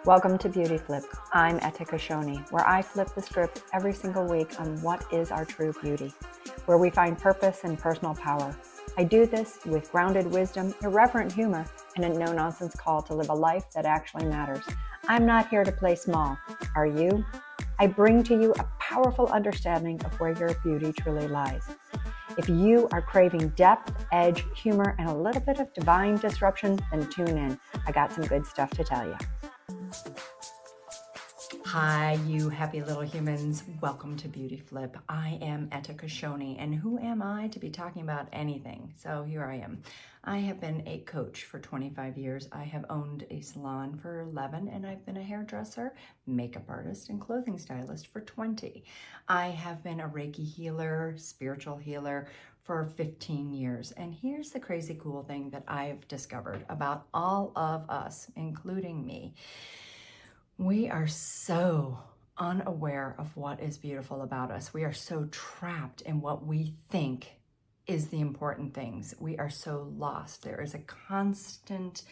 Welcome to Beauty Flip. I'm Edda Coscioni, where I flip the script every single week on what is our true beauty, where we find purpose and personal power. I do this with grounded wisdom, irreverent humor, and a no-nonsense call to live a life that actually matters. I'm not here to play small. Are you? I bring to you a powerful understanding of where your beauty truly lies. If you are craving depth, edge, humor, and a little bit of divine disruption, then tune in. I got some good stuff to tell you. Hi, you happy little humans. Welcome to Beauty Flip. I am Edda Coscioni, and who am I to be talking about anything? So here I am. I have been a coach for 25 years. I have owned a salon for 11, and I've been a hairdresser, makeup artist, and clothing stylist for 20. I have been a Reiki healer, spiritual healer for 15 years. And here's the crazy cool thing that I've discovered about all of us, including me. We are so unaware of what is beautiful about us. We are so trapped in what we think is the important things. We are so lost. There is a constant,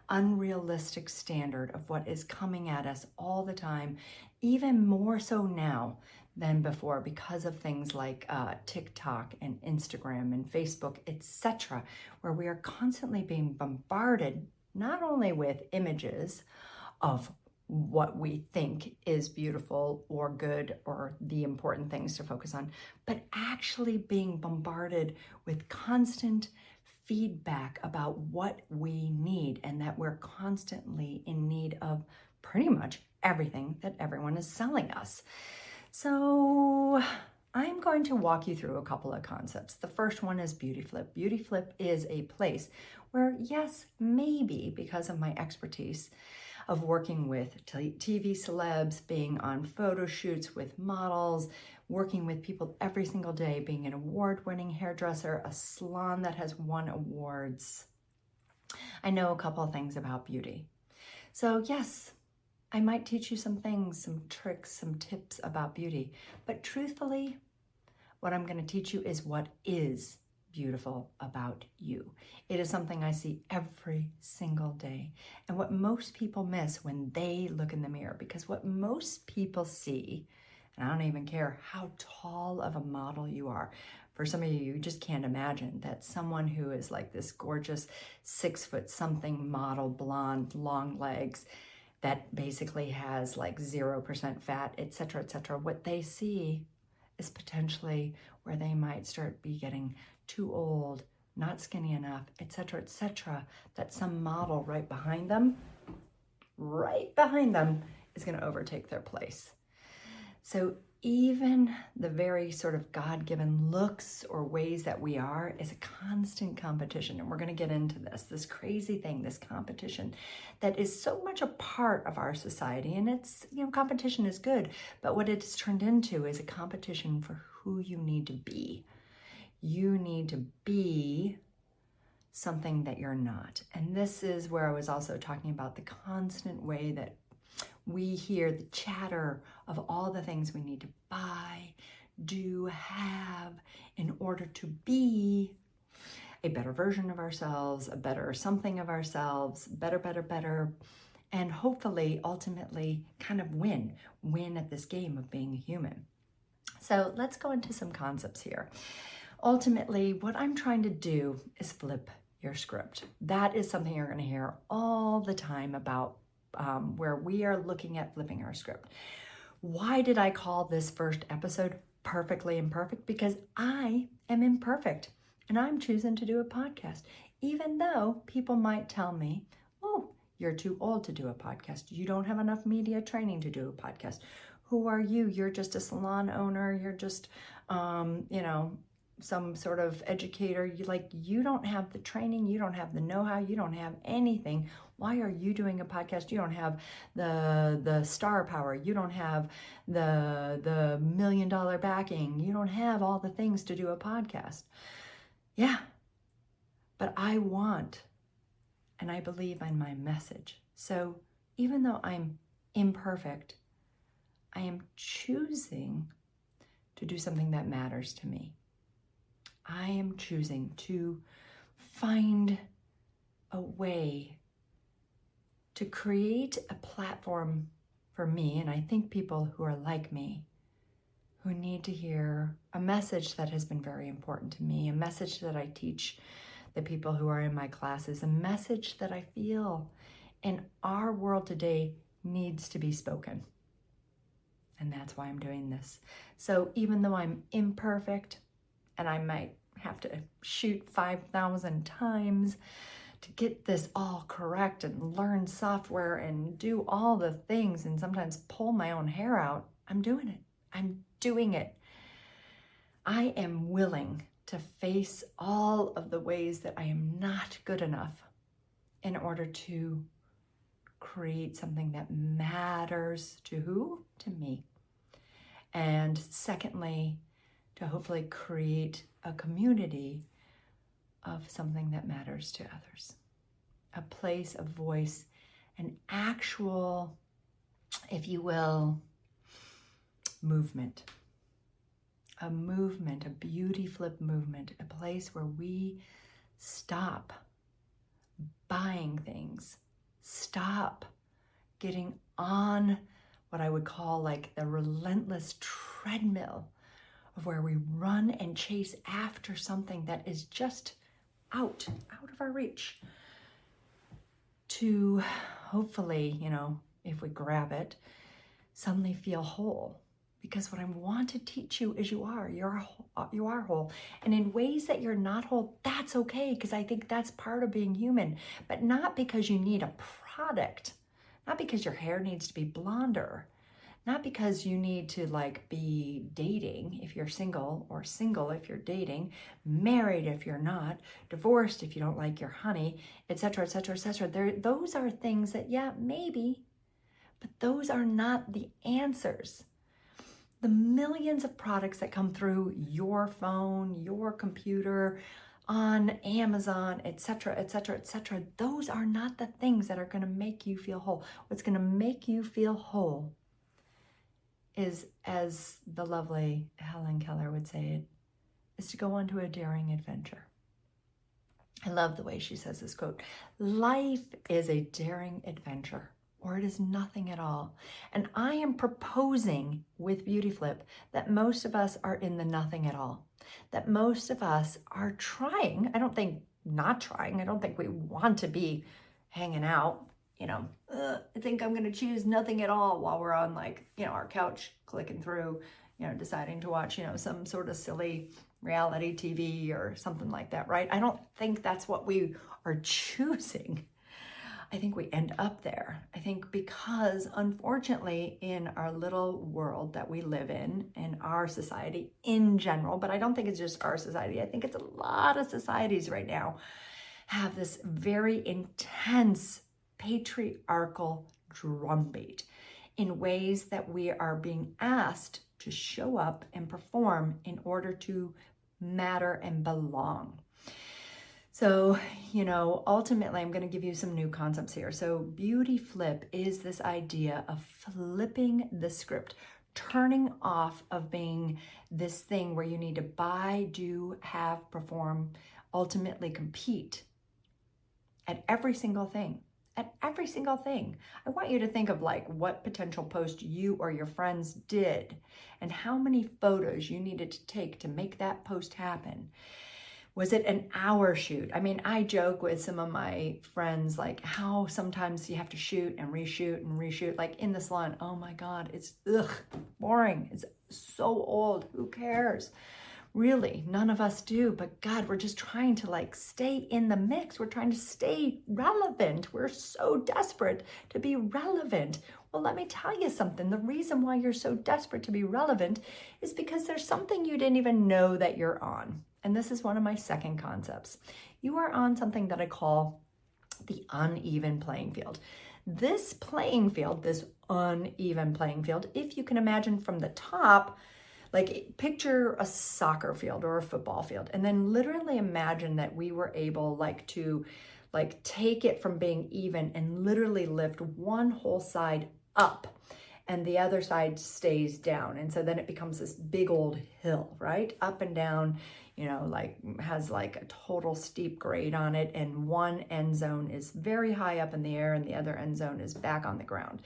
unrealistic standard of what is coming at us all the time, even more so now than before because of things like TikTok and Instagram and Facebook, etc., where we are constantly being bombarded not only with images of what we think is beautiful or good or the important things to focus on, but actually being bombarded with constant feedback about what we need, and that we're constantly in need of pretty much everything that everyone is selling us. So I'm going to walk you through a couple of concepts. The first one is Beauty Flip. Beauty Flip is a place where, yes, maybe because of my expertise of working with TV celebs, being on photo shoots with models, working with people every single day, being an award-winning hairdresser, a salon that has won awards, I know a couple of things about beauty. So yes, I might teach you some things, some tricks, some tips about beauty, but truthfully, what I'm going to teach you is what is beautiful about you. It is something I see every single day, and what most people miss when they look in the mirror, because what most people see, and I don't even care how tall of a model you are. For some of you, you just can't imagine that someone who is like this gorgeous 6 foot something model, blonde, long legs, that basically has like 0% fat, etc., what they see is potentially where they might start be getting too old, not skinny enough, etc., that some model right behind them is going to overtake their place. So even the very sort of God-given looks or ways that we are is a constant competition. And we're going to get into this crazy thing, this competition that is so much a part of our society. And it's, competition is good, but what it's turned into is a competition for who you need to be. You need to be something that you're not. And this is where I was also talking about the constant way that we hear the chatter of all the things we need to buy, do, have in order to be a better version of ourselves, a better something of ourselves, better, and hopefully, ultimately, kind of win at this game of being a human. So let's go into some concepts here. Ultimately, what I'm trying to do is flip your script. That is something you're going to hear all the time about where we are looking at flipping our script. Why did I call this first episode Perfectly Imperfect? Because I am imperfect and I'm choosing to do a podcast, even though people might tell me, oh, you're too old to do a podcast. You don't have enough media training to do a podcast. Who are you? You're just a salon owner. You're just, some sort of educator. You don't have the training. You don't have the know-how. You don't have anything. Why are you doing a podcast? You don't have the star power. You don't have the $1 million backing. You don't have all the things to do a podcast. Yeah, but I want, and I believe in my message. So even though I'm imperfect, I am choosing to do something that matters to me. I am choosing to find a way to create a platform for me, and I think people who are like me, who need to hear a message that has been very important to me, a message that I teach the people who are in my classes, a message that I feel in our world today needs to be spoken. And that's why I'm doing this. So even though I'm imperfect and I might have to shoot 5,000 times to get this all correct and learn software and do all the things and sometimes pull my own hair out, I'm doing it. I'm doing it. I am willing to face all of the ways that I am not good enough in order to create something that matters to who? To me. And secondly, to hopefully create a community of something that matters to others. A place, a voice, an actual, if you will, movement. A movement, a beauty flip movement, a place where we stop buying things, stop getting on what I would call like the relentless treadmill of where we run and chase after something that is just out of our reach, to hopefully, if we grab it, suddenly feel whole. Because what I want to teach you is you are whole. And in ways that you're not whole, that's okay, because I think that's part of being human. But not because you need a product, not because your hair needs to be blonder, not because you need to be dating if you're single, or single if you're dating, married if you're not, divorced if you don't like your honey, etc., etc., etc. Those are things that, yeah, maybe, but those are not the answers. The millions of products that come through your phone, your computer, on Amazon, etc., etc., etc., those are not the things that are going to make you feel whole. What's going to make you feel whole is, as the lovely Helen Keller would say it, is to go on to a daring adventure. I love the way she says this quote. Life is a daring adventure, or it is nothing at all. And I am proposing with Beauty Flip that most of us are in the nothing at all. That most of us are trying. I don't think not trying. I don't think we want to be hanging out. I think I'm going to choose nothing at all while we're on our couch clicking through, deciding to watch, some sort of silly reality TV or something like that, right? I don't think that's what we are choosing. I think we end up there. I think because, unfortunately, in our little world that we live in our society in general, but I don't think it's just our society. I think it's a lot of societies right now have this very intense patriarchal drumbeat in ways that we are being asked to show up and perform in order to matter and belong. So, ultimately, I'm going to give you some new concepts here. So Beauty Flip is this idea of flipping the script, turning off of being this thing where you need to buy, do, have, perform, ultimately compete at every single thing. At every single thing. I want you to think of what potential post you or your friends did and how many photos you needed to take to make that post happen. Was it an hour shoot? I mean, I joke with some of my friends, how sometimes you have to shoot and reshoot, in the salon. Oh my God, it's boring. It's so old. Who cares? Really, none of us do, but God, we're just trying to stay in the mix. We're trying to stay relevant. We're so desperate to be relevant. Well, let me tell you something. The reason why you're so desperate to be relevant is because there's something you didn't even know that you're on. And this is one of my second concepts. You are on something that I call the uneven playing field. This playing field, this uneven playing field, if you can imagine from the top, picture a soccer field or a football field, and then literally imagine that we were able to take it from being even and literally lift one whole side up and the other side stays down. And so then it becomes this big old hill, right? Up and down, you know, like has like a total steep grade on it. And one end zone is very high up in the air and the other end zone is back on the ground.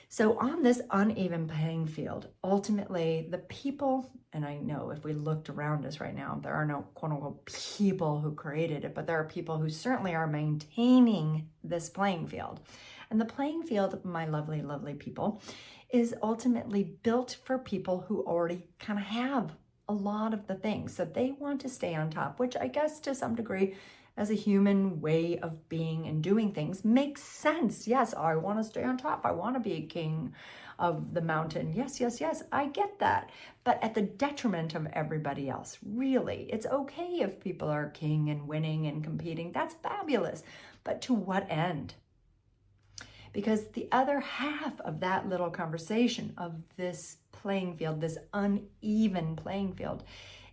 So on this uneven playing field, ultimately the people, and I know if we looked around us right now, there are no quote unquote people who created it, but there are people who certainly are maintaining this playing field. And the playing field, my lovely, lovely people, is ultimately built for people who already kind of have a lot of the things. So they want to stay on top, which I guess to some degree as a human way of being and doing things makes sense. Yes, I want to stay on top. I want to be a king of the mountain. Yes, yes, yes, I get that. But at the detriment of everybody else, really. It's okay if people are king and winning and competing. That's fabulous. But to what end? Because the other half of that little conversation of this playing field, this uneven playing field,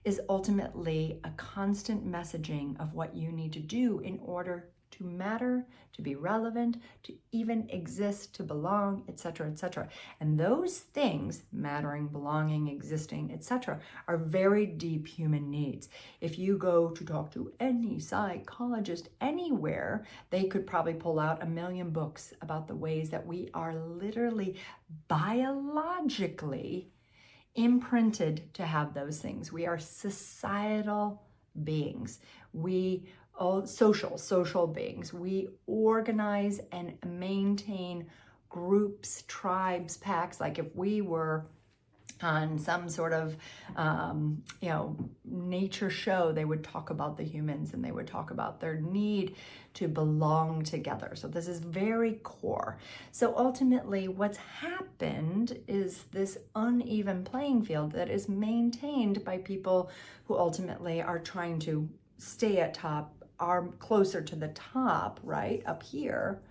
is ultimately a constant messaging of what you need to do in order to matter, to be relevant, to even exist, to belong, etc., etc. And those things, mattering, belonging, existing, etc., are very deep human needs. If you go to talk to any psychologist anywhere, they could probably pull out 1,000,000 books about the ways that we are literally biologically imprinted to have those things. We are societal beings. We are social beings. We organize and maintain groups, tribes, packs. Like if we were on some sort of, nature show, they would talk about the humans and they would talk about their need to belong together. So this is very core. So ultimately what's happened is this uneven playing field that is maintained by people who ultimately are trying to stay at top, are closer to the top, right, up here,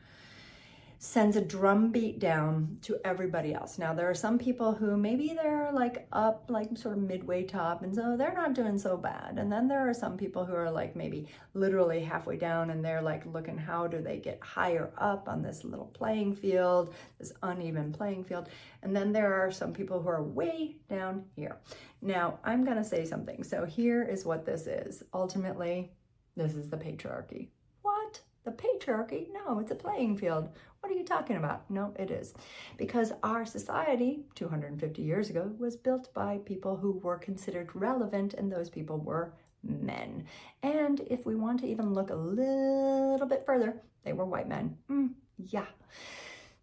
sends a drum beat down to everybody else. Now, there are some people who maybe they're like up, like sort of midway top, and so they're not doing so bad. And then there are some people who are like maybe literally halfway down, and they're like looking how do they get higher up on this little playing field, this uneven playing field. And then there are some people who are way down here. Now, I'm gonna say something. So here is what this is. Ultimately, this is the patriarchy. What? The patriarchy? No, it's a playing field. What are you talking about? No, it is. Because our society 250 years ago was built by people who were considered relevant, and those people were men. And if we want to even look a little bit further, they were white men. Yeah.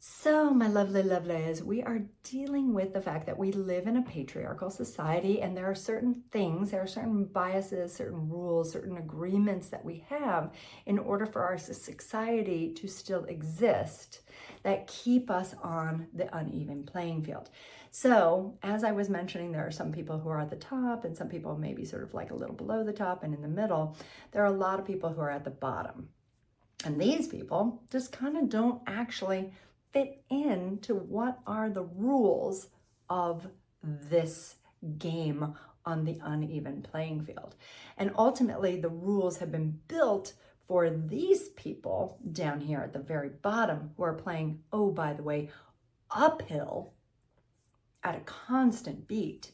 So, my lovely lovelies, we are dealing with the fact that we live in a patriarchal society, and there are certain things, there are certain biases, certain rules, certain agreements that we have in order for our society to still exist that keep us on the uneven playing field. So, as I was mentioning, there are some people who are at the top and some people maybe sort of like a little below the top and in the middle. There are a lot of people who are at the bottom. And these people just kind of don't actually fit into what are the rules of this game on the uneven playing field. And ultimately, the rules have been built for these people down here at the very bottom who are playing, oh, by the way, uphill at a constant beat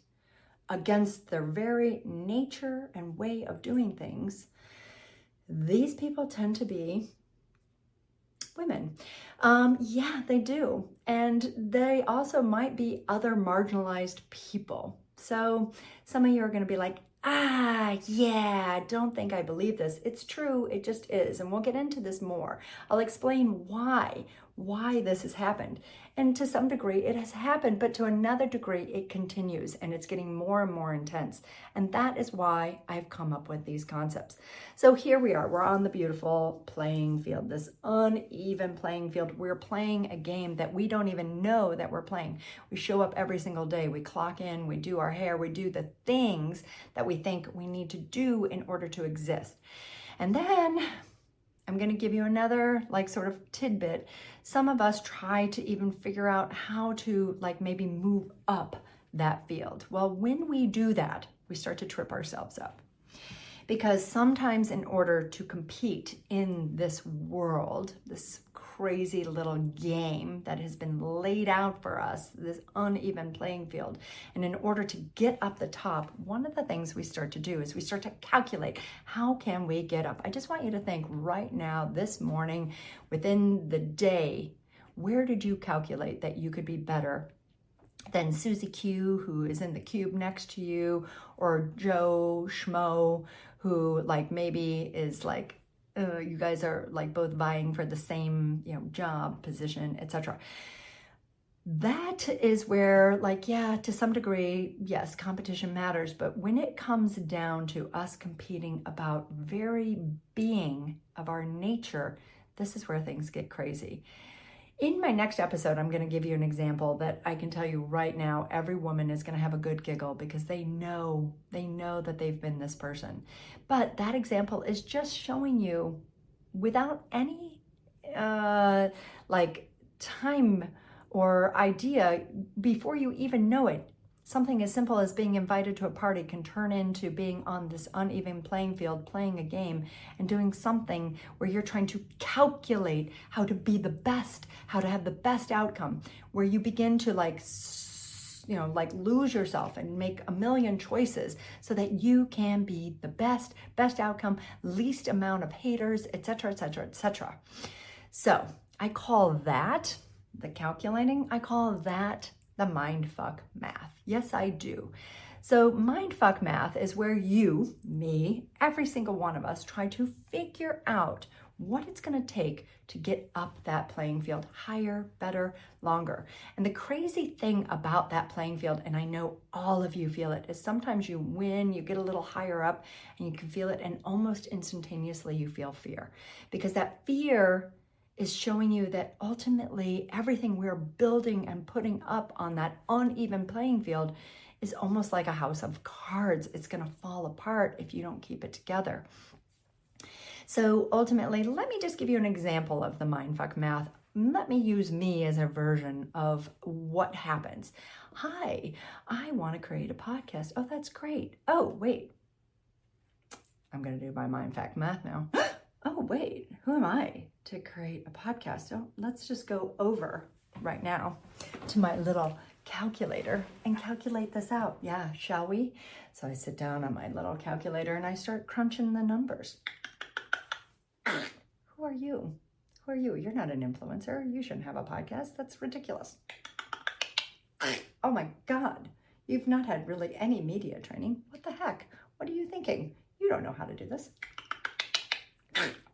against their very nature and way of doing things. These people tend to be women. Yeah, they do. And they also might be other marginalized people. So some of you are going to be like, yeah, don't think I believe this. It's true. It just is. And we'll get into this more. I'll explain why this has happened. And to some degree it has happened, but to another degree it continues and it's getting more and more intense. And that is why I've come up with these concepts. So here we are, we're on the beautiful playing field, this uneven playing field. We're playing a game that we don't even know that we're playing. We show up every single day, we clock in, we do our hair, we do the things that we think we need to do in order to exist. And then I'm going to give you another like sort of tidbit. Some of us try to even figure out how to like maybe move up that field. Well, when we do that, we start to trip ourselves up. Because sometimes in order to compete in this world, this crazy little game that has been laid out for us, this uneven playing field. And in order to get up the top, one of the things we start to do is we start to calculate, how can we get up? I just want you to think right now, this morning, within the day, where did you calculate that you could be better than Susie Q, who is in the cube next to you, or Joe Schmo, who like maybe is like, you guys are like both vying for the same, job, position, etc. That is where, like, yeah, to some degree, yes, competition matters. But when it comes down to us competing about very being of our nature, this is where things get crazy. In my next episode, I'm going to give you an example that I can tell you right now, every woman is going to have a good giggle because they know that they've been this person. But that example is just showing you, without any time or idea, before you even know it, something as simple as being invited to a party can turn into being on this uneven playing field, playing a game and doing something where you're trying to calculate how to be the best, how to have the best outcome, where you begin to lose yourself and make a million choices so that you can be the best outcome, least amount of haters, etc., etc., etc. So I call that the calculating. I call that the mindfuck math. Yes, I do. So mindfuck math is where you, me, every single one of us try to figure out what it's going to take to get up that playing field higher, better, longer. And the crazy thing about that playing field, and I know all of you feel it, is sometimes you win, you get a little higher up and you can feel it, and almost instantaneously you feel fear. Because that fear is showing you that ultimately everything we're building and putting up on that uneven playing field is almost like a house of cards. It's going to fall apart if you don't keep it together. So ultimately, let me just give you an example of the mindfuck math. Let me use me as a version of what happens. Hi, I want to create a podcast. Oh, that's great. Oh, wait. I'm going to do my mindfuck math now. Oh, wait, who am I to create a podcast? Oh, let's just go over right now to my little calculator and calculate this out. Yeah, shall we? So I sit down on my little calculator and I start crunching the numbers. Who are you? Who are you? You're not an influencer. You shouldn't have a podcast. That's ridiculous. Oh my God, you've not had really any media training. What the heck? What are you thinking? You don't know how to do this.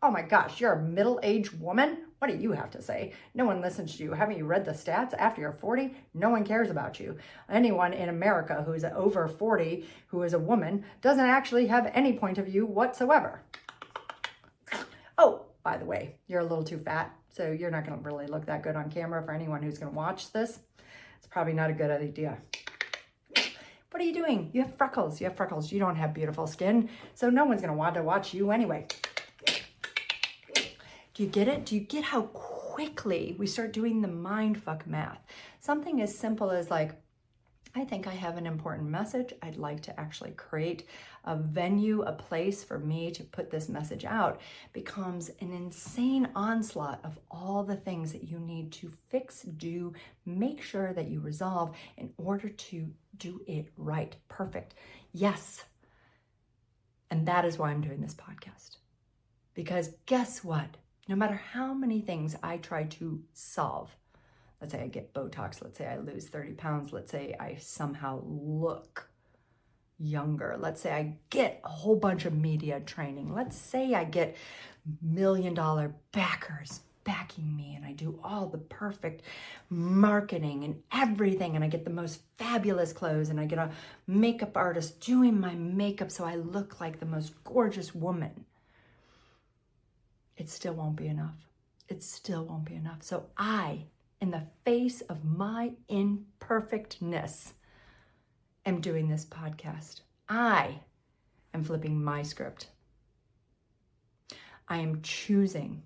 Oh my gosh, you're a middle-aged woman? What do you have to say? No one listens to you. Haven't you read the stats? After you're 40, no one cares about you. Anyone in America who is over 40, who is a woman, doesn't actually have any point of view whatsoever. Oh, by the way, you're a little too fat, so you're not going to really look that good on camera for anyone who's going to watch this. It's probably not a good idea. What are you doing? You have freckles. You don't have beautiful skin, so no one's going to want to watch you anyway. Do you get it? Do you get how quickly we start doing the mindfuck math? Something as simple as like, I think I have an important message. I'd like to actually create a venue, a place for me to put this message out, becomes an insane onslaught of all the things that you need to fix, do, make sure that you resolve in order to do it right. Perfect. Yes. And that is why I'm doing this podcast. Because guess what? No matter how many things I try to solve, let's say I get Botox, let's say I lose 30 pounds, let's say I somehow look younger, let's say I get a whole bunch of media training, let's say I get $1 million backers backing me and I do all the perfect marketing and everything and I get the most fabulous clothes and I get a makeup artist doing my makeup so I look like the most gorgeous woman. It still won't be enough. It still won't be enough. So I, in the face of my imperfectness, am doing this podcast. I am flipping my script. I am choosing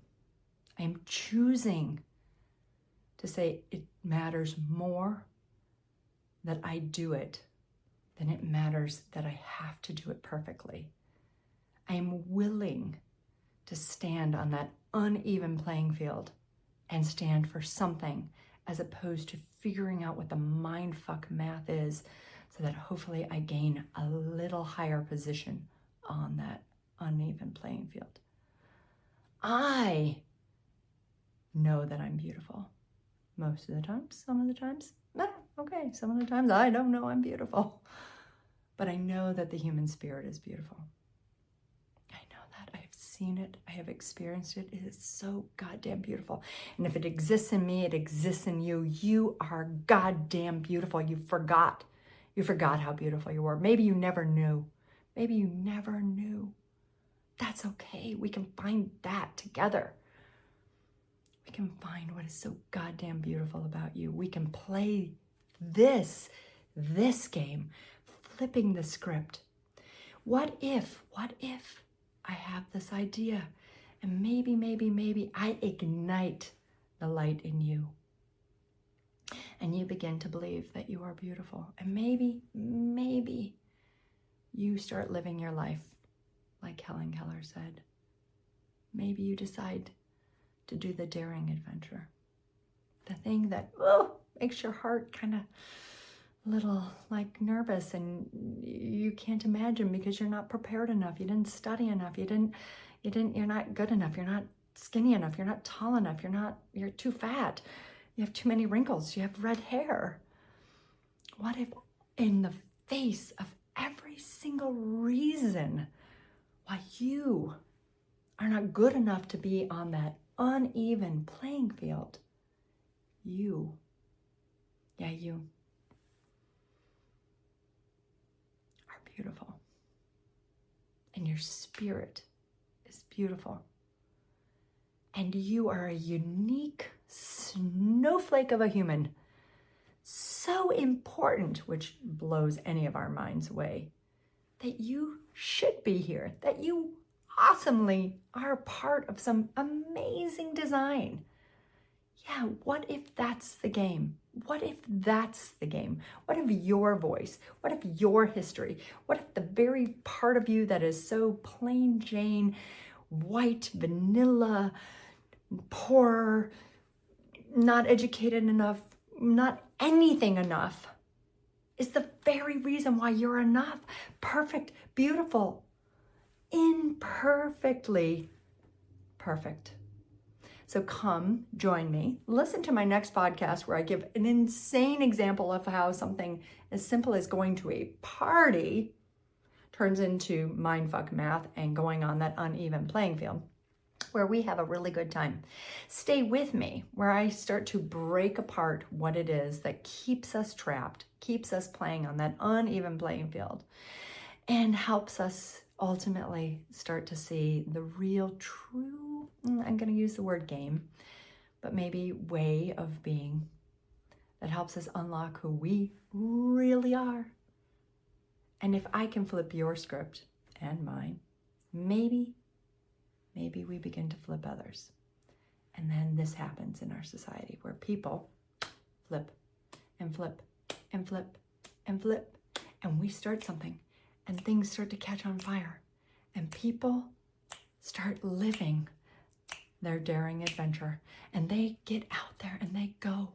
to say it matters more that I do it than it matters that I have to do it perfectly. I am willing to stand on that uneven playing field and stand for something, as opposed to figuring out what the mindfuck math is, so that hopefully I gain a little higher position on that uneven playing field. I know that I'm beautiful. Most of the times, some of the times, okay, some of the times I don't know I'm beautiful. But I know that the human spirit is beautiful. I know that. I have seen it. I have experienced it. It is so goddamn beautiful. And if it exists in me, it exists in you. You are goddamn beautiful. You forgot. You forgot how beautiful you were. Maybe you never knew. Maybe you never knew. That's okay. We can find that together. We can find what is so goddamn beautiful about you. We can play this game, flipping the script. What if I have this idea and maybe I ignite the light in you and you begin to believe that you are beautiful. And maybe you start living your life like Helen Keller said. Maybe you decide to do the daring adventure. The thing that makes your heart kind of a little like nervous and you can't imagine because you're not prepared enough. You didn't study enough. You're not good enough. You're not skinny enough. You're not tall enough. You're too fat. You have too many wrinkles. You have red hair. What if in the face of every single reason why you are not good enough to be on that uneven playing field, you are beautiful. And your spirit is beautiful. And you are a unique snowflake of a human. So important, which blows any of our minds away, that you should be here, that you awesomely are part of some amazing design. Yeah, what if that's the game? What if that's the game? What if your voice? What if your history? What if the very part of you that is so plain Jane, white, vanilla, poor, not educated enough, not anything enough, is the very reason why you're enough, perfect, beautiful, imperfectly perfect. So come join me. Listen to my next podcast where I give an insane example of how something as simple as going to a party turns into mindfuck math and going on that uneven playing field, where we have a really good time. Stay with me where I start to break apart what it is that keeps us trapped, keeps us playing on that uneven playing field, and helps us ultimately start to see the real, true, I'm going to use the word game, but maybe way of being that helps us unlock who we really are. And if I can flip your script and mine, maybe we begin to flip others. And then this happens in our society where people flip and flip and flip and flip, and we start something and things start to catch on fire and people start living their daring adventure and they get out there and they go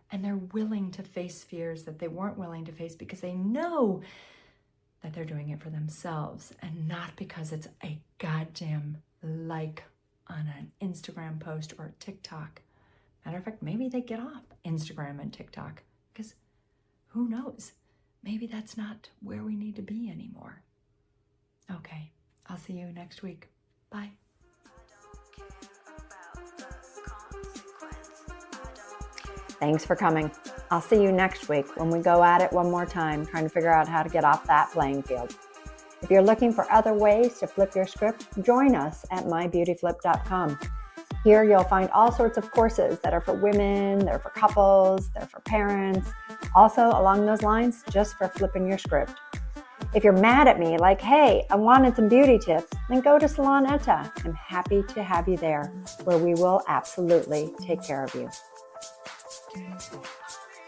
and they're willing to face fears that they weren't willing to face because they know that they're doing it for themselves and not because it's a goddamn like on an Instagram post or TikTok. Matter of fact, maybe they get off Instagram and TikTok because who knows? Maybe that's not where we need to be anymore. Okay, I'll see you next week. Bye. Thanks for coming. I'll see you next week when we go at it one more time, trying to figure out how to get off that playing field. If you're looking for other ways to flip your script, join us at mybeautyflip.com. Here you'll find all sorts of courses that are for women, they're for couples, they're for parents. Also, along those lines, just for flipping your script. If you're mad at me, like, hey, I wanted some beauty tips, then go to Salon Edda. I'm happy to have you there, where we will absolutely take care of you.